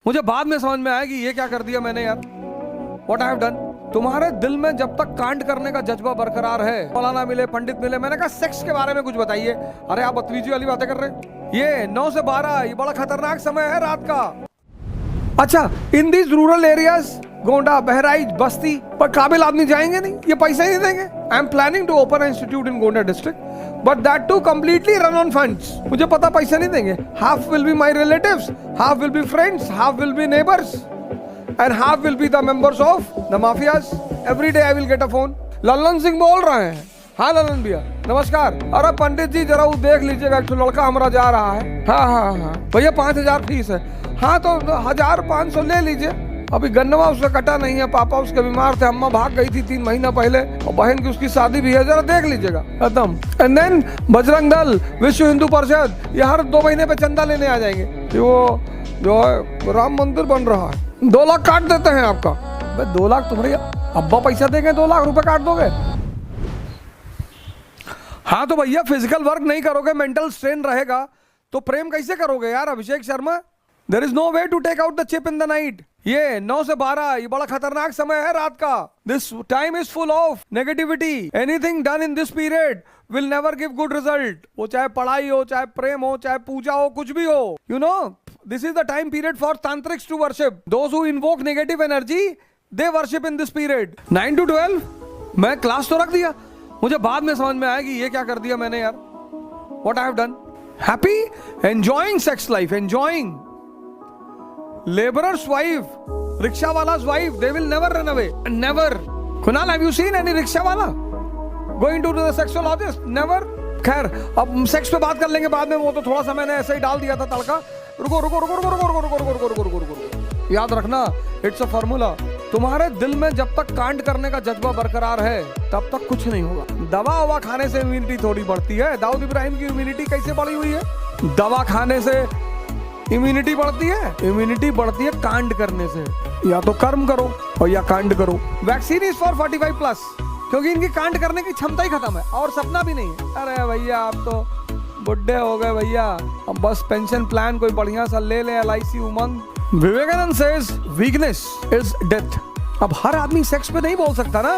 मुझे बाद में समझ में आया कि ये क्या कर दिया मैंने यार, व्हाट आई हैव डन। तुम्हारे दिल में जब तक कांड करने का जज्बा बरकरार है, मौलाना मिले, पंडित मिले, मैंने कहा सेक्स के बारे में कुछ बताइए। अरे आप बदतमीजी वाली बातें कर रहे हैं। ये 9 से 12 ये बड़ा खतरनाक समय है रात का। अच्छा, in these rural areas, Gonda, Bahraich, बस्ती पर काबिल आदमी जाएंगे नहीं, ये पैसे ही नहीं देंगे। I am planning to open institute in Gonda district, but that too completely run on funds. मुझे पता पैसे नहीं देंगे। Half will be my relatives, half will be friends, half will be neighbours and half will be the members of the mafias. Every day I will get a phone. Lallan Singh बोल रहे हैं। हाँ लल्लन भैया नमस्कार। अरे पंडित जी जरा वो देख लीजिएगा, एक लड़का हमारा जा रहा है। हाँ भैया 5,000 फीस है। हाँ तो 1,500 ले लीजिए। अभी गन्नवा उसका कटा नहीं है, पापा उसके बीमार थे, अम्मा भाग गई थी 3 महीना पहले, और बहन की उसकी शादी भी है, जरा देख लीजिएगा खत्म। एंड देन बजरंग दल, विश्व हिंदू परिषद, ये हर 2 महीने पे चंदा लेने आ जाएंगे। वो जो है राम मंदिर बन रहा है, 2 लाख काट देते हैं आपका। 2 लाख तुम्हारे अब्बा पैसा देंगे, 2 लाख रुपए काट दोगे। हाँ तो भैया फिजिकल वर्क नहीं करोगे, मेंटल स्ट्रेन रहेगा, तो प्रेम कैसे करोगे यार Abhishek Sharma. There is no way to take out the chip in the night. ये 9 से 12 ये बड़ा खतरनाक समय है रात का। This time is full of negativity. Anything done in this period will never give good result. वो चाहे पढ़ाई हो, चाहे प्रेम हो, चाहे पूजा हो, कुछ भी हो। You know this is the time period for tantrics to worship. Those who invoke negative energy they worship in this period. 9 to 12 मैं क्लास तो रख दिया, मुझे बाद में समझ में आया कि ये क्या कर दिया मैंने यार, what I have done. Happy, enjoying sex life, enjoying. Laborer's wife, rickshaw wala's wife, they will never run away, never. Kunal, have you seen any rickshaw wala going to the sexologist? Never. खैर अब sex पे बात कर लेंगे बाद में, वो तो थोड़ा सा मैंने ऐसे ही डाल दिया था तड़का। रुको रुको रुको रुको रुको रुको रुको रुको रुको रुको रुको, याद रखना इट्स अ फार्मूला। तुम्हारे दिल में जब तक कांड करने का जज्बा बरकरार है तब तक कुछ नहीं होगा। दवा ववा खाने से इम्यूनिटी थोड़ी बढ़ती है। दाऊद इब्राहिम की इम्यूनिटी कैसे बढ़ी हुई है? दवा खाने से इम्यूनिटी बढ़ती है? इम्यूनिटी बढ़ती है कांड करने से। या तो कर्म करो और या कांड करो। वैक्सीन इज फॉर 45+, क्योंकि इनकी कांड करने की क्षमता ही खत्म है और सपना भी नहीं है। अरे भैया आप तो बुढ़े हो गए भैया, अब बस पेंशन प्लान कोई बढ़िया सा ले ले, LIC Umang. Vivekananda says weakness is death. अब हर आदमी सेक्स पे नहीं बोल सकता ना।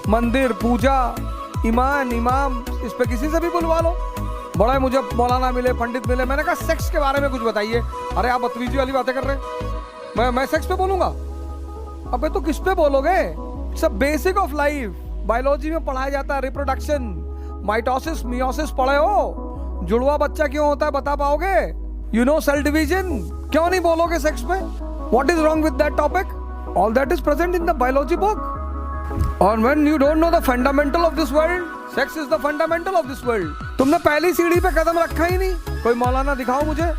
मंदिर, पूजा, ईमान, इमाम, इस पे किसी से भी बुलवा लो। बड़ा मुझे मौलाना मिले, पंडित मिले, मैंने कहा सेक्स के बारे में कुछ बताइए। अरे आप बदतमीजी वाली बातें कर रहे हैं। मैं सेक्स पे बोलूंगा? अबे तो किस पे बोलोगे? सब बेसिक ऑफ लाइफ, बायोलॉजी में पढ़ाया जाता है। रिप्रोडक्शन, माइटोसिस, मियोसिस पढ़े हो? जुड़वा बच्चा क्यों होता है बता पाओगे? यू नो सेल डिवीजन, क्यों नहीं बोलोगे सेक्स पे? What is wrong with that topic? All that is present in the biology book. और when you don't know the fundamental of this world, sex is the fundamental of this world. तुमने पहली सीढ़ी पे कदम रखा ही नहीं। कोई मौलाना दिखाओ मुझे,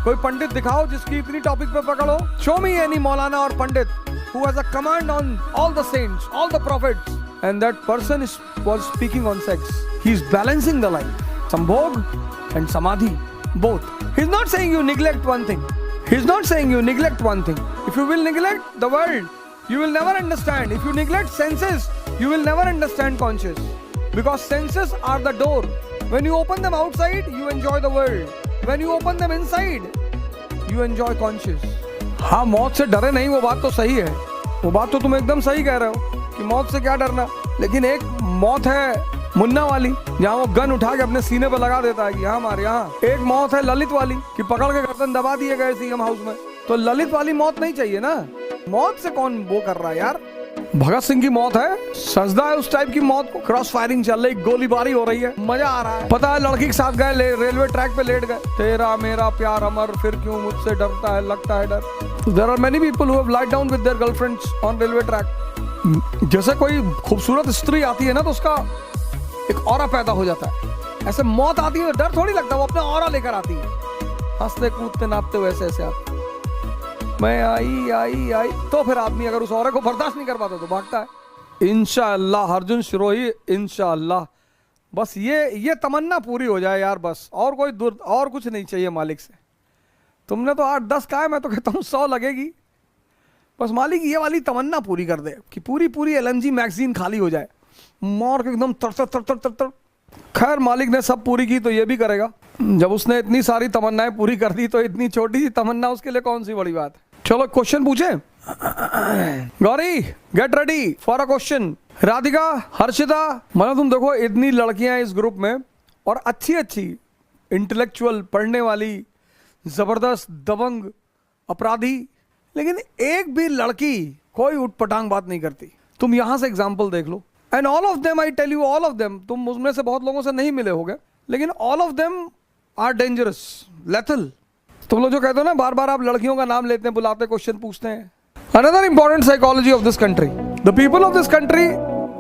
कोई पंडित दिखाओ जिसकी इतनी टॉपिक पे पकड़ो। शो मी एनी मौलाना और पंडित who has a command on all the saints, all the prophets, and that person was speaking on sex. He is balancing the life, sambhog and samadhi, both. He is not saying you neglect one thing. He is not saying you neglect one thing. If you will neglect the world, you will never understand. If you neglect senses, you will never understand conscious. Because senses are the door. When you open them outside, you enjoy the world. When you open them inside, you enjoy conscious. हाँ मौत से डरे नहीं, वो बात तो सही है। वो बात तो तुम एकदम सही कह रहे हो कि मौत से क्या डरना। लेकिन एक मौत है मुन्ना वाली, जहाँ वो गन उठा के अपने सीने पर लगा देता है कि यहाँ मार यहाँ। एक मौत है ललित वाली कि पकड़ के गर्दन दबा दिए गए सीएम हाउस में। तो ललित वाली मौत नहीं चाहिए ना। मौत से कौन वो कर रहा है यार? भगत सिंह की मौत है, सजदा है उस टाइप की मौत को। क्रॉस फायरिंग चल रही, गोलीबारी हो रही है, मजा आ रहा है। पता है लड़की के साथ गए, रेलवे ट्रैक पे लेट गए। तेरा मेरा प्यार अमर, फिर क्यों मुझसे डरता है, लगता है डर। There are many people who have lied down with their girlfriends on railway track. जैसे कोई खूबसूरत स्त्री आती है ना तो उसका एक ऑरा पैदा हो जाता है। ऐसे मौत आती है तो डर थोड़ी लगता है, वो अपना ऑरा लेकर आती है। हंसते कूदते नापते वैसे ऐसे आते। मैं आई तो फिर आदमी अगर उस औरत को बर्दाश्त नहीं कर पाता तो भागता है। इंशाअल्लाह अर्जुन शिरोही, इंशाअल्लाह बस ये तमन्ना पूरी हो जाए यार, बस। और कोई और कुछ नहीं चाहिए मालिक से। तुमने तो 8-10 कहा है, मैं तो कहता हूँ 100 लगेगी। बस मालिक ये वाली तमन्ना पूरी कर दे कि पूरी LNG मैगजीन खाली हो जाए, मोर के एकदम तर खैर मालिक ने सब पूरी की तो ये भी करेगा। जब उसने इतनी सारी तमन्नाएं पूरी कर दी तो इतनी छोटी सी तमन्ना उसके लिए कौन सी बड़ी बात है। चलो क्वेश्चन पूछे। Gauri get ready for a question. Radhika, Harshita, मतलब तुम देखो इतनी लड़कियां इस ग्रुप में और अच्छी अच्छी इंटेलेक्चुअल, पढ़ने वाली, जबरदस्त, दबंग, अपराधी, लेकिन एक भी लड़की कोई उठपटांग बात नहीं करती। तुम यहां से एग्जाम्पल देख लो। And all of them, I tell you, all of them, तुम उसमें से बहुत लोगों से नहीं मिले होगे, लेकिन all of them are dangerous, lethal. तुम लोग जो कहते हो ना बार बार आप लड़कियों का नाम लेते हैं, बुलाते, क्वेश्चन पूछते हैं। Another important psychology of this country, the people of this country,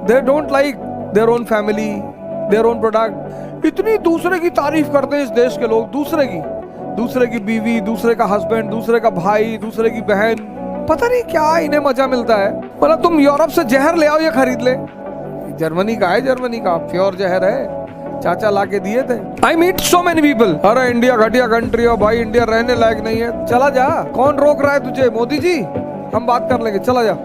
they don't like their own family, their own product. इतनी दूसरे की तारीफ करते हैं इस देश के लोग, दूसरे की बीवी, दूसरे का हस्बैंड, दूसरे का भाई, दूसरे की बहन। पता नहीं क्या इन्हें मजा मिलता है। मतलब तुम यूरोप से जहर ले आओ, ये खरीद ले। जर्मनी का है, जर्मनी का प्योर जहर है, चाचा ला के दिए थे। I meet so many people, अरे इंडिया घटिया कंट्री हो भाई, इंडिया रहने लायक नहीं है, चला जा। कौन रोक रहा है तुझे? मोदी जी, हम बात कर लेंगे, चला जा,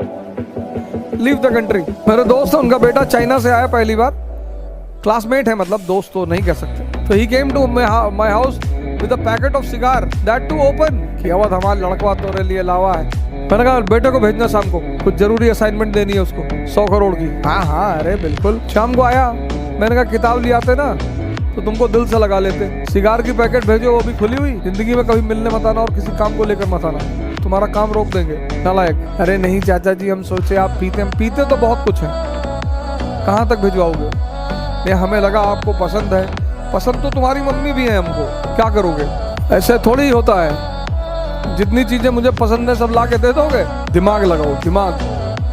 लीव द कंट्री। मेरे दोस्त है, उनका बेटा चाइना से आया पहली बार, क्लासमेट है, मतलब दोस्त तो नहीं कह सकते। तो he came to my house with a packet of cigar, that to open. कि अब हमारा लड़का तेरे लिए लावा है। मैंने कहा बेटे को भेजना शाम को, कुछ जरूरी असाइनमेंट देनी है उसको 100 करोड़ की। हाँ, अरे बिल्कुल। शाम को आया, मैंने कहा किताब ले आते ना तो तुमको दिल से लगा लेते। सिगार की पैकेट भेजो, वो भी खुली हुई, जिंदगी में कभी मिलने मत आना और किसी काम को लेकर मत आना, तुम्हारा काम रोक देंगे, नालायक। अरे नहीं चाचा जी, हम सोचे आप पीते तो बहुत कुछ है, कहाँ तक भिजवाओगे? ये हमें लगा आपको पसंद है, पसंद तो तुम्हारी मम्मी भी है हमको, क्या करोगे? ऐसे थोड़ी होता है, जितनी चीजें मुझे पसंद है सब ला के दे दोगे? दिमाग लगाओ, दिमाग,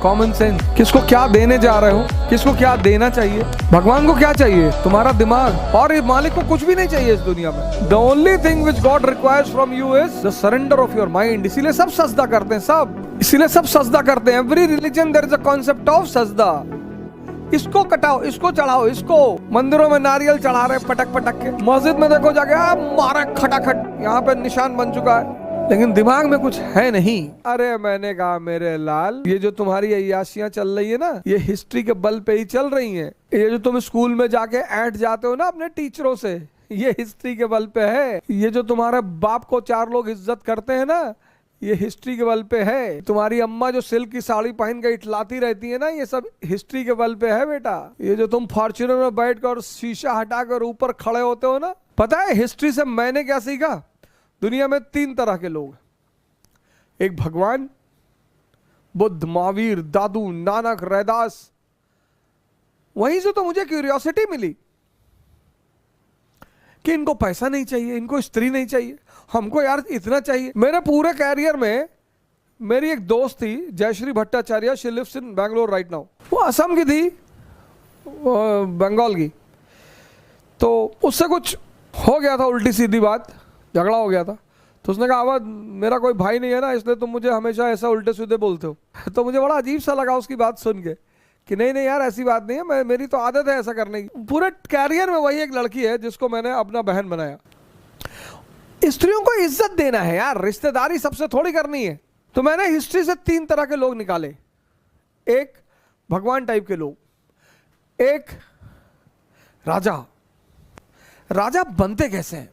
कॉमन सेंस। किसको क्या देने जा रहे हो, किसको क्या देना चाहिए? भगवान को क्या चाहिए? तुम्हारा दिमाग। और मालिक को कुछ भी नहीं चाहिए इस दुनिया में। The only thing which God requires from you is the surrender of your mind. इसीलिए सब सजदा करते हैं, सब इसीलिए सब सजदा करते हैं। Every religion there is a concept of सजदा। इसको कटाओ, इसको चढ़ाओ, इसको। मंदिरों में नारियल चढ़ा रहे पटक पटक के, मस्जिद में देखो जाके मारा खटाखट, यहाँ पे निशान बन चुका है, लेकिन दिमाग में कुछ है नहीं। अरे मैंने कहा मेरे लाल, ये जो तुम्हारी अय्याशियां चल रही है ना, ये हिस्ट्री के बल पे ही चल रही हैं। ये जो तुम स्कूल में जाके ऐंठ जाते हो ना अपने टीचरों से, ये हिस्ट्री के बल पे है। ये जो तुम्हारे बाप को 4 लोग इज्जत करते हैं ना, ये हिस्ट्री के बल पे है। तुम्हारी अम्मा जो सिल्क की साड़ी पहन के इटलाती रहती है ना, ये सब हिस्ट्री के बल पे है बेटा। ये जो तुम फॉर्च्यूनर में बैठकर शीशा हटाकर ऊपर खड़े होते हो ना, पता है हिस्ट्री से मैंने क्या सीखा? दुनिया में 3 तरह के लोग, एक भगवान, बुद्ध, महावीर, दादू, नानक, रैदास। वहीं से तो मुझे क्यूरियोसिटी मिली कि इनको पैसा नहीं चाहिए, इनको स्त्री नहीं चाहिए, हमको यार इतना चाहिए। मेरे पूरे कैरियर में मेरी एक दोस्त थी, Jayashree Bhattacharya, she lives in Bangalore right now. वो असम की थी, बंगाल की। तो उससे कुछ हो गया था, उल्टी सीधी बात, झगड़ा हो गया था। तो उसने कहा आवाज, मेरा कोई भाई नहीं है ना, इसलिए तुम मुझे हमेशा ऐसा उल्टे सीधे बोलते हो। तो मुझे बड़ा अजीब सा लगा उसकी बात सुन के कि नहीं नहीं यार ऐसी बात नहीं है, मेरी तो आदत है ऐसा करने की। पूरे कैरियर में वही एक लड़की है जिसको मैंने अपना बहन बनाया। स्त्रियों को इज्जत देना है यार, रिश्तेदारी सबसे थोड़ी करनी है। तो मैंने हिस्ट्री से 3 तरह के लोग निकाले। एक भगवान टाइप के लोग, एक राजा बनते कैसे हैं,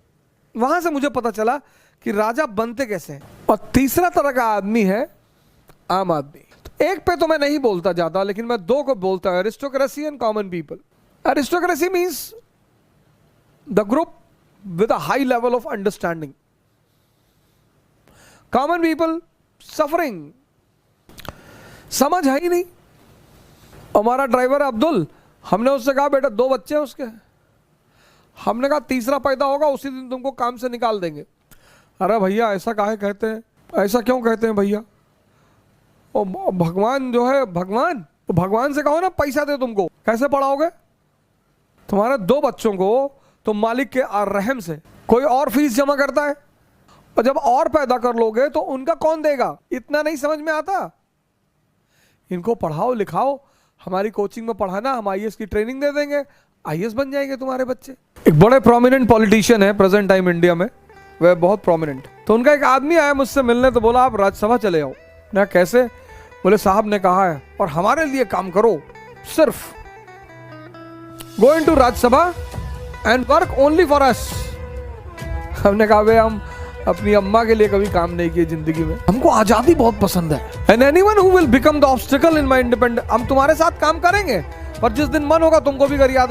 वहां से मुझे पता चला कि राजा बनते कैसे हैं। और तीसरा तरह का आदमी है आम आदमी। तो एक पे तो मैं नहीं बोलता ज्यादा, लेकिन मैं 2 को बोलता हूं, aristocracy and common people. Aristocracy means the group with a high level of understanding. Common people suffering, समझ है ही नहीं। हमारा ड्राइवर अब्दुल, हमने उससे कहा बेटा 2 बच्चे हैं उसके, हमने कहा तीसरा पैदा होगा उसी दिन तुमको काम से निकाल देंगे। अरे भैया ऐसा काहे कहते हैं, ऐसा क्यों कहते हैं भैया? ओ भगवान जो है, भगवान से कहो ना पैसा दे तुमको, कैसे पढ़ाओगे? तुम्हारे 2 बच्चों को तो मालिक के रहम से कोई और फीस जमा करता है, और जब और पैदा कर लोगे तो उनका कौन देगा? इतना नहीं समझ में आता। इनको पढ़ाओ लिखाओ, हमारी कोचिंग में पढ़ाना, हम आईएएस की ट्रेनिंग दे देंगे, आईएएस बन जाएंगे तुम्हारे बच्चे। एक बड़े प्रोमिनेंट पॉलिटिशियन है प्रेजेंट टाइम इंडिया में, वह बहुत प्रोमिनेंट। तो उनका एक आदमी आया मुझसे मिलने, तो बोला आप राज्यसभा चले आओ। ना कैसे? बोले साहब ने कहा है और हमारे लिए काम करो, सिर्फ go into Rajya Sabha and work only for us. हमने कहा भाई हम अपनी अम्मा के लिए कभी काम नहीं किए जिंदगी में, हमको आजादी बहुत पसंद है। And anyone who will become the obstacle in my independent, हम तुम्हारे साथ काम करेंगे पर जिस दिन मन होगा तुमको भी घर याद